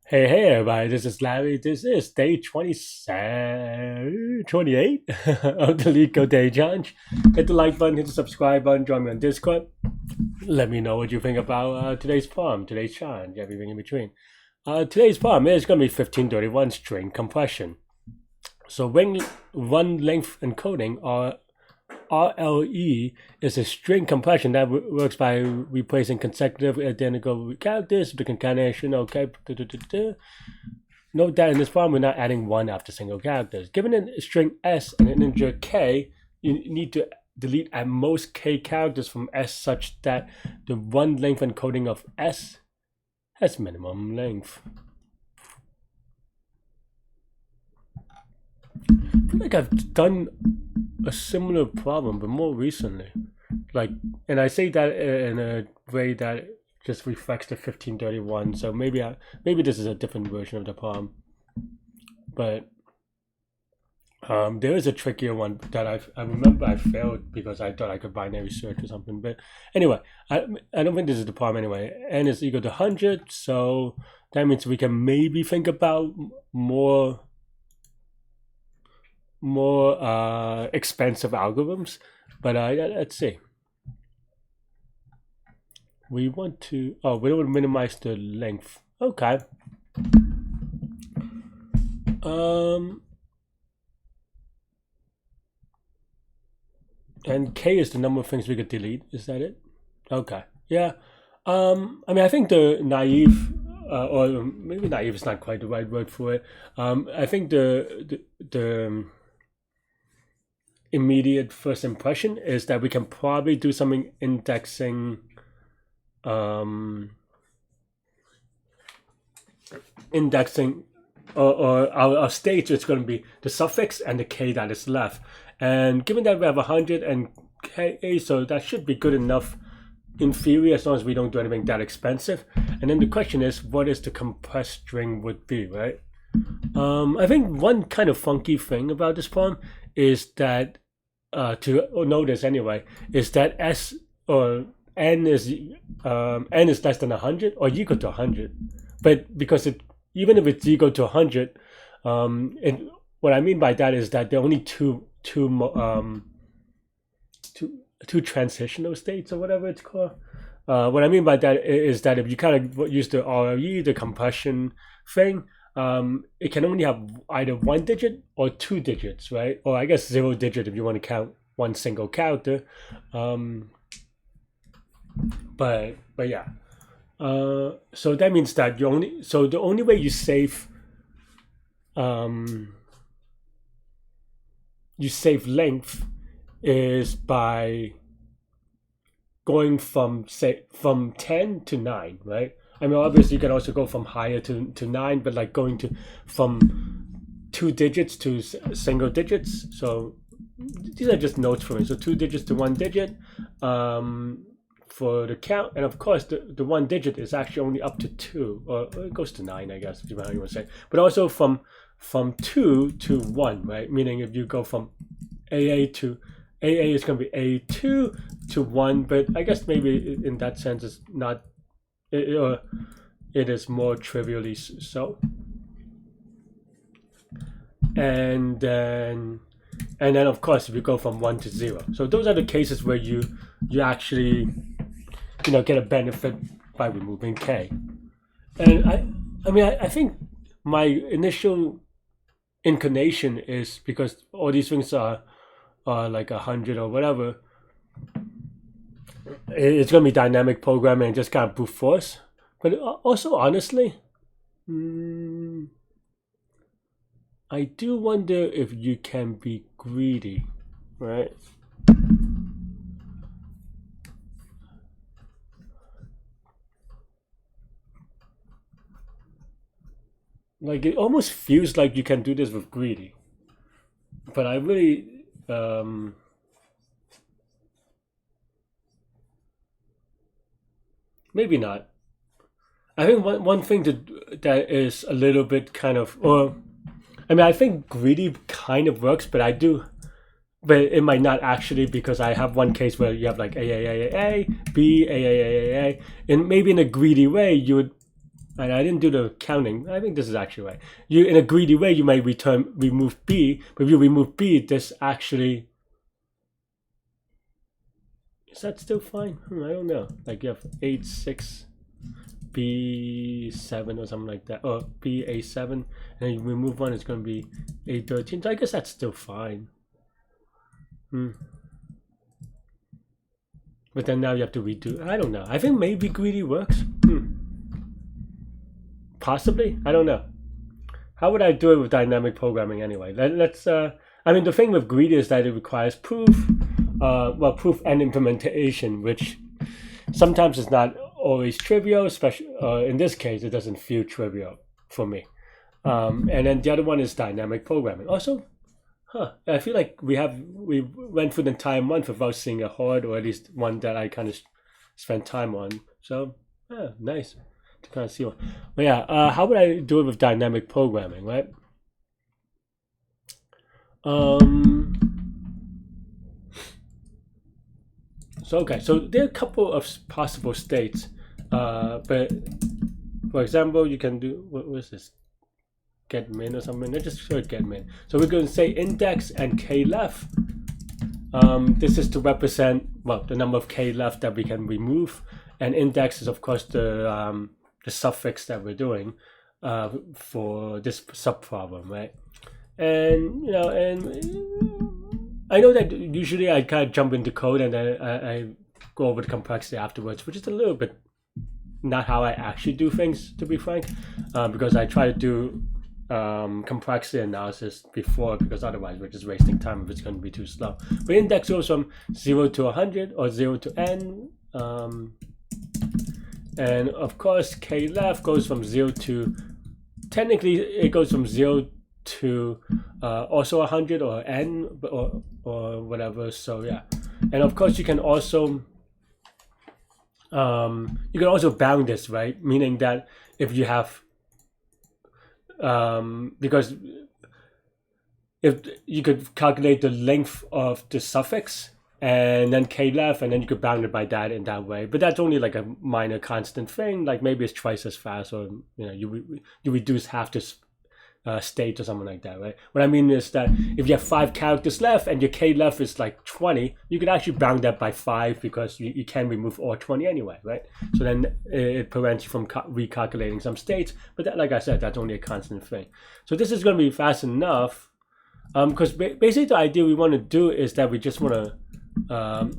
Hey everybody, this is Larry. This is day 28 of the Leetcode Day Challenge. Hit the like button, hit the subscribe button, join me on Discord. Let me know what you think about today's poem, today's challenge, everything in between. Today's poem is going to be 1531 string compression. So run length encoding, or RLE, is a string compression that works by replacing consecutive identical characters with the concatenation. Okay. Note that in this problem, we're not adding one after single characters. Given a string S and an integer K, you need to delete at most K characters from S such that the run length encoding of S has minimum length. I feel like I've done a similar problem, but more recently. And I say that in a way that just reflects the 1531. So maybe this is a different version of the problem. But there is a trickier one that I remember I failed because I thought I could binary search or something. But anyway, I don't think this is the problem anyway. N is equal to 100, so that means we can maybe think about more expensive algorithms, but let's see. We want to we don't want to minimize the length. Okay. And K is the number of things we could delete. Is that it? Okay. Yeah. I mean, I think the naive, or maybe naive is not quite the right word for it. I think the immediate first impression is that we can probably do something indexing or our stage is going to be the suffix and the K that is left. And given that we have 100 and K, so that should be good enough in theory, as long as we don't do anything that expensive. And then the question is, what is the compressed string would be, right? I think one kind of funky thing about this poem is that to notice anyway, is that S or N is less than 100 or equal to 100, but because even if it's equal to 100, what I mean by that is that there are only two transitional states or whatever it's called. What I mean by that is that if you kind of use the RLE, the compression thing, it can only have either one digit or two digits, right? Or I guess 0 digit if you want to count one single character. But yeah. So that means that the only way you save length is by going from 10 to 9, right? I mean, obviously you can also go from higher to 9, but like going from 2 digits to single digits. So these are just notes for me. So 2 digits to 1 digit for the count, and of course the 1 digit is actually only up to 2, or it goes to 9, I guess, depending on how you want to say. But also from 2 to 1, right? Meaning if you go from AA to AA is going to be A2 to 1, but I guess maybe in that sense it's not, it is more trivially so. And then of course if you go from 1 to 0. So those are the cases where you actually get a benefit by removing K. And I think my initial inclination is, because all these things are like 100 or whatever, it's going to be dynamic programming and just kind of brute force. But also, honestly, I do wonder if you can be greedy, right? Like, it almost feels like you can do this with greedy, but I really maybe not. I think one thing that is a little bit kind of, or I mean, I think greedy kind of works, but but it might not actually, because I have one case where you have like A, B, A, and maybe in a greedy way you would And I didn't do the counting. I think this is actually right. You, in a greedy way, you might remove B, but if you remove B, this actually, is that still fine? I don't know. Like you have 8, 6, B7 or something like that, or BA7, and then you remove one, it's going to be A13. So I guess that's still fine. But then now you have to redo. I don't know. I think maybe greedy works. Possibly. I don't know. How would I do it with dynamic programming anyway? Let's. I mean, the thing with greedy is that it requires proof. Well, proof and implementation, which sometimes is not always trivial. Especially in this case, it doesn't feel trivial for me. And then the other one is dynamic programming. Also, I feel like we went through the entire month without seeing a hard, or at least one that I kind of spent time on. So, nice to kind of see one. But yeah, how would I do it with dynamic programming, right? So okay, so there are a couple of possible states, but for example, you can do what was this? Get min or something. Let's just show get min. So we're going to say index and k left. This is to represent, well, the number of k left that we can remove, and index is of course the suffix that we're doing for this subproblem, right? And you know, and I know that usually I kind of jump into code and then I go over the complexity afterwards, which is a little bit not how I actually do things, to be frank, because I try to do complexity analysis before, because otherwise we're just wasting time if it's going to be too slow. But index goes from 0 to 100 or 0 to n, and of course k left goes from 0 to, technically it goes from 0 to also 100 or n or whatever. So yeah, and of course you can also bound this, right? Meaning that if you have because if you could calculate the length of the suffix and then k left, and then you could bound it by that in that way. But that's only like a minor constant thing. Like maybe it's twice as fast, or you know, you reduce half this state or something like that, right? What I mean is that if you have 5 characters left and your k left is like 20, you could actually bound that by 5 because you can remove all 20 anyway, right? So then it prevents you from recalculating some states. But that, like I said, that's only a constant thing. So this is going to be fast enough, because basically the idea we want to do is that we just want to, or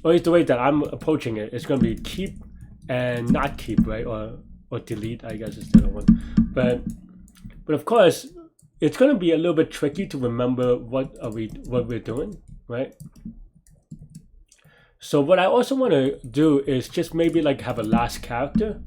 at least the way that I'm approaching it, it's going to be keep and not keep, right? Or delete, I guess, is the other one. But of course, it's going to be a little bit tricky to remember what we're doing, right? So what I also want to do is just maybe like have a last character.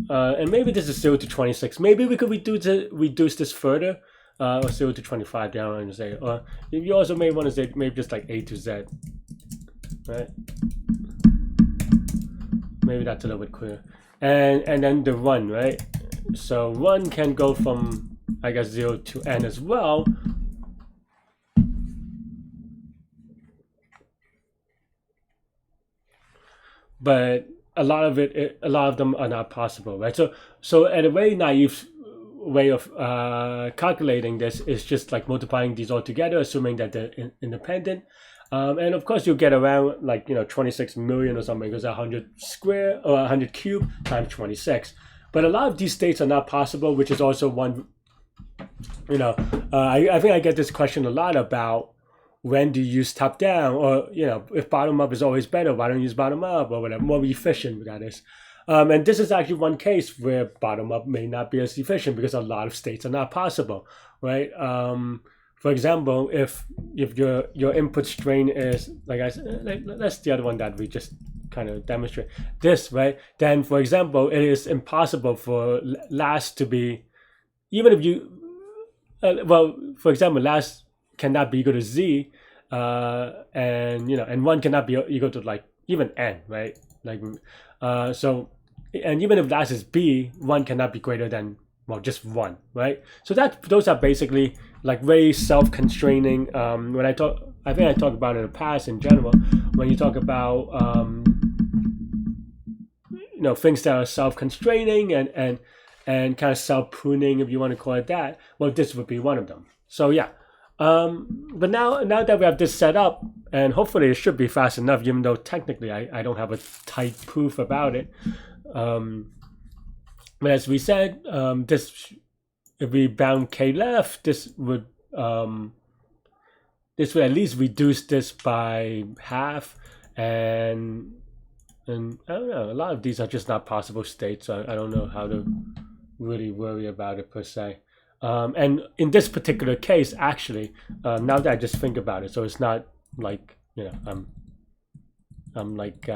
And maybe this is 0 to 26. Maybe we could reduce this further, or 0 to 25 down and say, or you also may want to say maybe just like A to Z, right? Maybe that's a little bit clearer. And then the run, right? So run can go from, I guess, 0 to n as well. But a lot of them are not possible, right? So at a very naive way of calculating this is just like multiplying these all together, assuming that they're independent. And of course, you'll get around like, 26 million or something, because 100 square or 100 cube times 26. But a lot of these states are not possible, which is also one, I think I get this question a lot about when do you use top down, or, if bottom up is always better, why don't you use bottom up or whatever, more efficient that is. And this is actually one case where bottom up may not be as efficient because a lot of states are not possible, right? For example, if your input string is, like I said, that's the other one that we just kind of demonstrate this, right? Then, for example, it is impossible for last to be, even if you, for example, last cannot be equal to z, and one cannot be equal to like even n, right? Like, so, and even if last is b, one cannot be greater than, well, just 1, right? So those are basically like very self-constraining. When I think I talked about it in the past in general, when you talk about things that are self-constraining and kind of self-pruning, if you want to call it that, well, this would be one of them. So yeah, but now that we have this set up, and hopefully it should be fast enough, even though technically I don't have a tight proof about it. But as we said, if we bound k left, this would at least reduce this by half, and I don't know, a lot of these are just not possible states, so I don't know how to really worry about it per se. And in this particular case, actually, now that I just think about it, so it's not like, I'm like,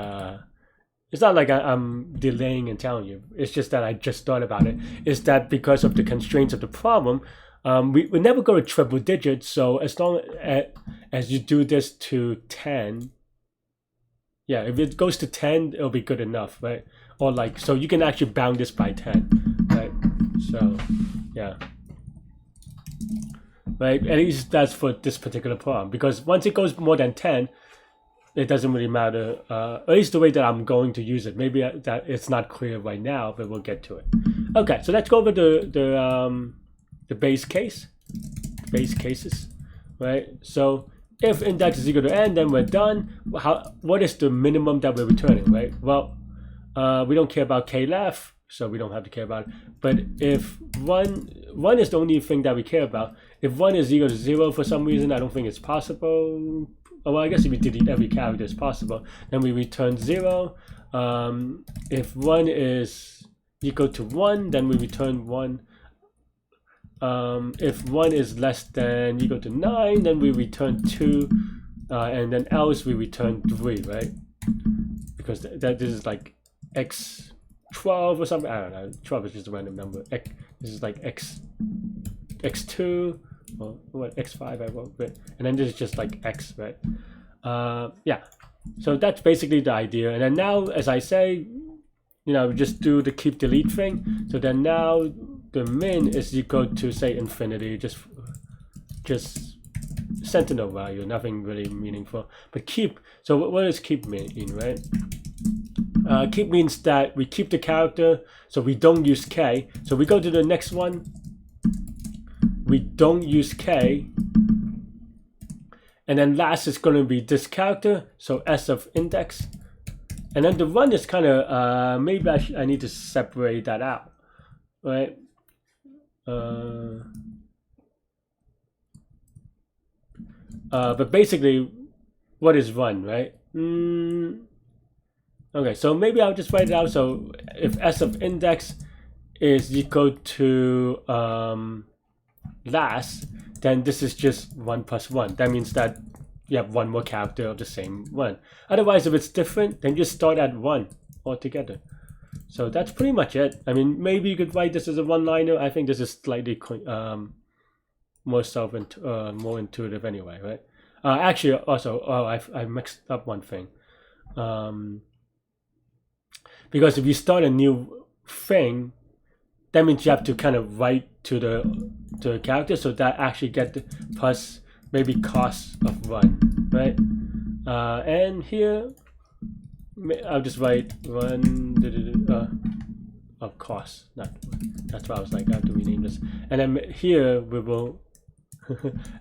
it's not like I'm delaying and telling you. It's just that I just thought about it. Is that because of the constraints of the problem, we never go to triple digits. So as long as you do this to 10, yeah, if it goes to 10, it'll be good enough, right? Or like, so you can actually bound this by 10, right? So, yeah. Right, at least that's for this particular problem, because once it goes more than 10, it doesn't really matter, at least the way that I'm going to use it. Maybe that it's not clear right now, but we'll get to it. Okay, so let's go over the base case, base cases, right? So if index is equal to n, then we're done. What is the minimum that we're returning, right? Well, we don't care about k left, so we don't have to care about it. But if one is the only thing that we care about. If 1 is equal to 0 for some reason, I don't think it's possible. Well, I guess if we delete every character, it's possible. Then we return 0. If 1 is equal to 1, then we return 1. If 1 is less than equal to 9, then we return 2. And then else we return 3, right? Because this is like x12 or something. I don't know. 12 is just a random number. This is like x2. Well, what, x5 I wrote, but and then this is just like x, right? Yeah, so that's basically the idea. And then now, as I say, just do the keep delete thing. So then now the min is equal to, say, infinity, just sentinel value, nothing really meaningful. But keep, so what does keep mean, right? Keep means that we keep the character, so we don't use k. So we go to the next one. We don't use k, and then last is going to be this character, so s of index, and then the run is kind of maybe I need to separate that out, right? But basically, what is run, right? Okay, so maybe I'll just write it out. So if s of index is equal to last, then this is just 1 plus 1. That means that you have one more character of the same one. Otherwise, if it's different, then just start at 1 altogether. So that's pretty much it. I mean, maybe you could write this as a one-liner. I think this is slightly more more intuitive anyway, right? Actually, also, I mixed up one thing. Because if you start a new thing, that means you have to kind of write to the character, so that actually get the plus maybe cost of run, right? And here I'll just write run of cost. That's why I was like, I have to rename this. And then here we will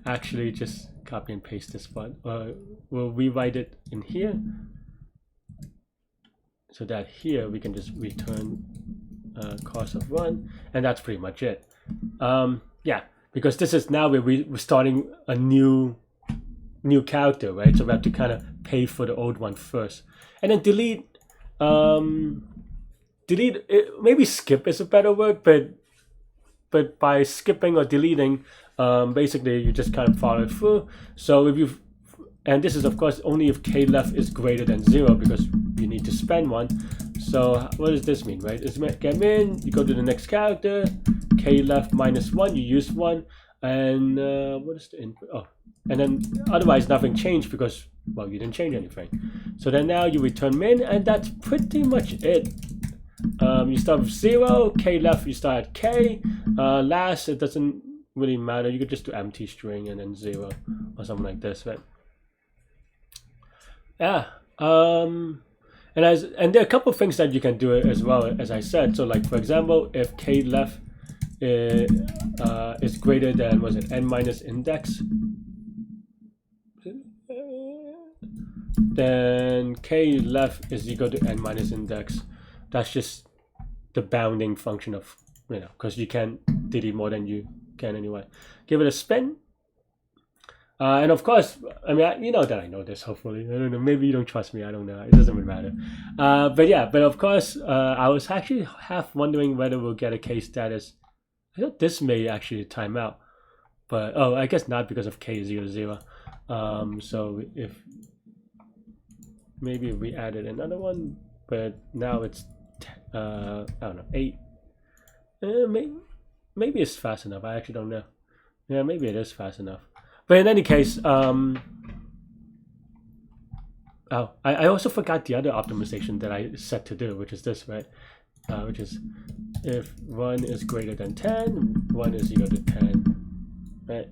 actually just copy and paste this one. We'll rewrite it in here, so that here we can just return cost of run, and that's pretty much it. Yeah, because this is now we're starting a new character, right? So we have to kind of pay for the old one first, and then delete. Delete it, maybe skip is a better word, but by skipping or deleting, basically you just kind of follow through. So if you, and this is of course only if k left is greater than 0, because you need to spend 1. So what does this mean, right? It's get in, you go to the next character, k left minus 1, you use 1, and what is the input? Oh, and then otherwise nothing changed because, well, you didn't change anything. So then now you return min, and that's pretty much it. You start with 0, k left, you start at k. Last, it doesn't really matter. You could just do empty string and then 0 or something like this, right? Yeah. And there are a couple of things that you can do as well, as I said. So like, for example, if k left is greater than, was it, n minus index, then k left is equal to n minus index. That's just the bounding function of, because you can't delete more than you can anyway. Give it a spin. And of course, I mean, you know that I know this, hopefully. I don't know, maybe you don't trust me, I don't know. It doesn't really matter. But of course, I was actually half wondering whether we'll get a case status. I thought this may actually time out. But, I guess not, because of k00. So if maybe we added another one, but now it's, I don't know, 8. Maybe it's fast enough. I actually don't know. Yeah, maybe it is fast enough. But in any case, I also forgot the other optimization that I set to do, which is this, right? Which is if 1 is greater than 10, 1 is equal to 10, right?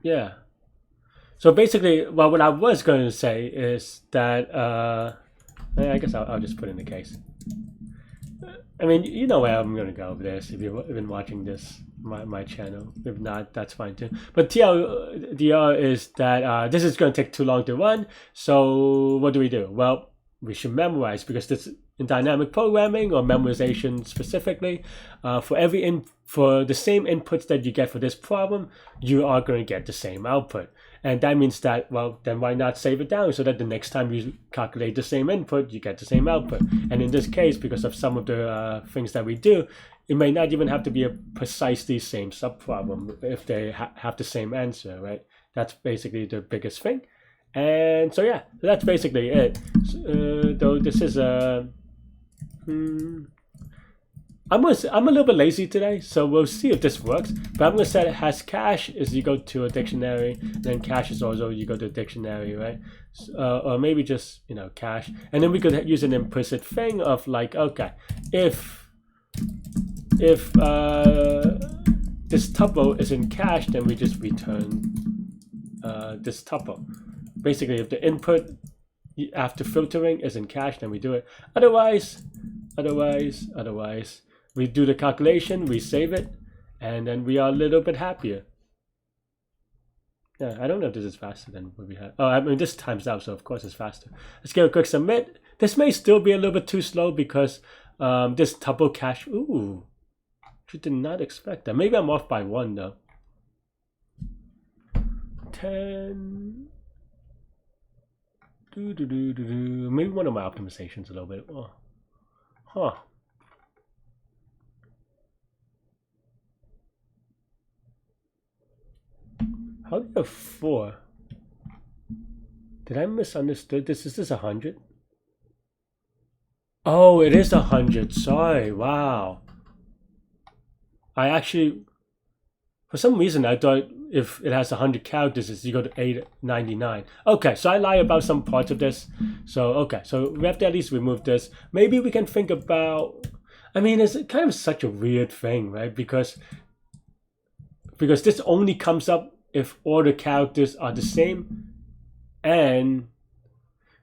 Yeah. So basically, well, what I was going to say is that, I guess I'll just put in the case. I mean, you know where I'm going to go with this if you've been watching this, my channel. If not, that's fine too. But TLDR is that this is going to take too long to run. So what do? Well, we should memorize, because this in dynamic programming or memorization specifically, for the same inputs that you get for this problem, you are going to get the same output. And that means that, well, then why not save it down so that the next time you calculate the same input, you get the same output. And in this case, because of some of the things that we do, it may not even have to be a precisely same subproblem if they have the same answer, right? That's basically the biggest thing. And so yeah, that's basically it. Though this is a... I'm a little bit lazy today, so we'll see if this works. But I'm going to set it has cache is equal to a dictionary, then cache is also equal to a dictionary, right? Or maybe just, cache. And then we could use an implicit thing of like, okay, if this tuple is in cache, then we just return this tuple. Basically, if the input after filtering is in cache, then we do it. Otherwise, we do the calculation, we save it, and then we are a little bit happier. Yeah, I don't know if this is faster than what we had. Oh, I mean, this times out, so of course it's faster. Let's give a quick submit. This may still be a little bit too slow because this tuple cache, ooh, I did not expect that. Maybe I'm off by 1 though. 10. Maybe one of my optimizations a little bit. Oh. Huh. How do you have 4? Did I misunderstood this? Is this 100? Oh, it is 100. Sorry. Wow. I actually, for some reason, I thought if it has 100 characters, it's equal to 899. Okay, so I lie about some parts of this. So, okay, so we have to at least remove this. Maybe we can think about, I mean, it's kind of such a weird thing, right? Because this only comes up if all the characters are the same. And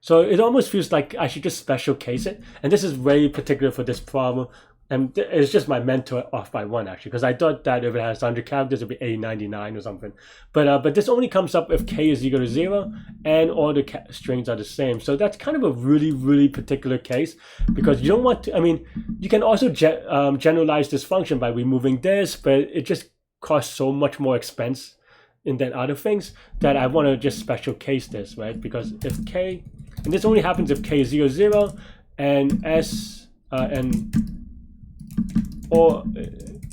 so it almost feels like I should just special case it. And this is very particular for this problem. And it's just my mentor off by 1 actually, because I thought that if it has 100 characters, it'd be 899 or something. But this only comes up if k is equal to 0 and all the strings are the same. So that's kind of a really, really particular case, because you don't want to, I mean, you can also generalize this function by removing this, but it just costs so much more expense than other things that I want to just special case this, right? Because if k, and this only happens if k is equal to 0 and s or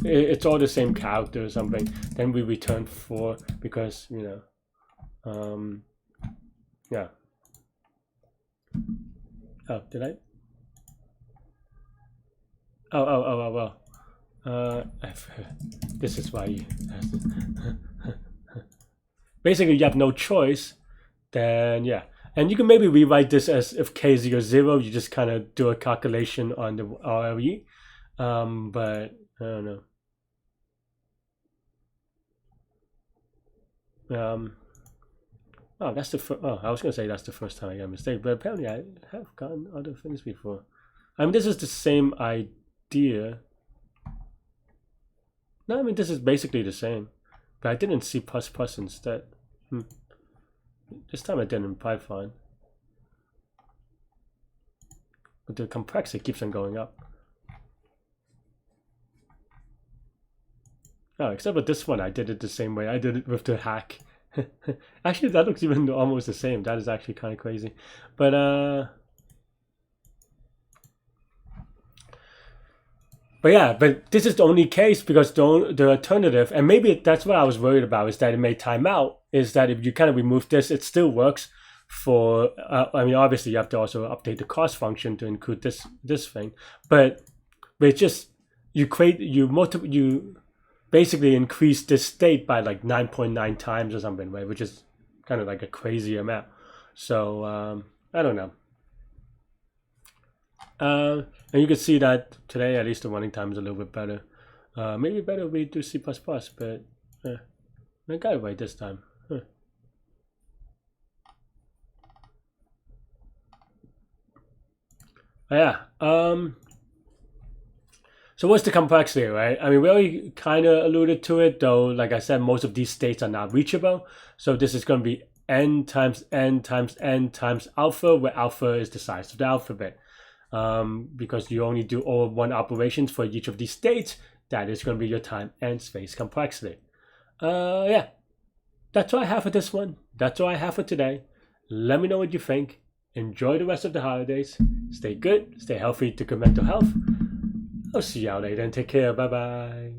it's all the same character or something, then we return 4 because, yeah. Oh, did I? Well. This is why you basically you have no choice, then yeah. And you can maybe rewrite this as if k is equal to 0, you just kind of do a calculation on the RLE. But I don't know. Oh, that's the first. Oh, I was gonna say that's the first time I got a mistake, but apparently I have gotten other things before. I mean, this is the same idea. No, I mean this is basically the same, but I didn't C++ instead. This time I did in Python, but the complexity keeps on going up. Oh, except with this one, I did it the same way. I did it with the hack. Actually, that looks even almost the same. That is actually kind of crazy. But yeah, but this is the only case because the alternative, and maybe that's what I was worried about, is that it may time out, is that if you kind of remove this, it still works for, I mean, obviously you have to also update the cost function to include this thing, but it's just, you basically increase this state by like 9.9 times or something, right? Which is kind of like a crazy amount. So I don't know. And you can see that today at least the running time is a little bit better. Maybe better we do C++, but I got it right this time. Yeah. So what's the complexity, right? I mean, we already kind of alluded to it, though. Like I said, most of these states are not reachable. So this is going to be n times n times n times alpha, where alpha is the size of the alphabet. Because you only do all one operations for each of these states, that is going to be your time and space complexity. Yeah, that's all I have for this one. That's all I have for today. Let me know what you think. Enjoy the rest of the holidays. Stay good, stay healthy, to good mental health. I'll see y'all later and take care. Bye bye.